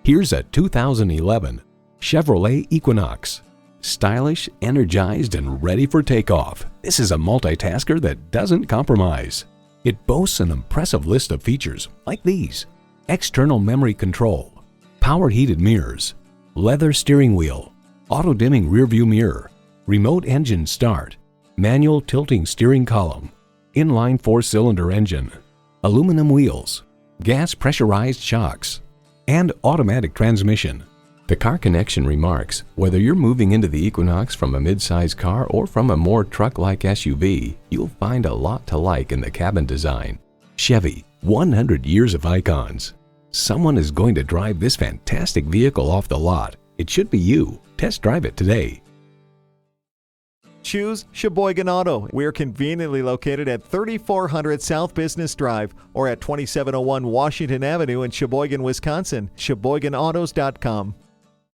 Here's a 2011 Chevrolet Equinox. Stylish, energized, and ready for takeoff, this is a multitasker that doesn't compromise. It boasts an impressive list of features like these: external memory control, power heated mirrors, leather steering wheel, auto-dimming rearview mirror, remote engine start, manual tilting steering column, inline 4-cylinder engine, aluminum wheels, gas pressurized shocks, and automatic transmission. The Car Connection remarks, whether you're moving into the Equinox from a mid-size car or from a more truck-like SUV, you'll find a lot to like in the cabin design. Chevy, 100 years of icons. Someone is going to drive this fantastic vehicle off the lot. It should be you. Test drive it today. Choose Sheboygan Auto. We're conveniently located at 3400 South Business Drive or at 2701 Washington Avenue in Sheboygan, Wisconsin. SheboyganAutos.com.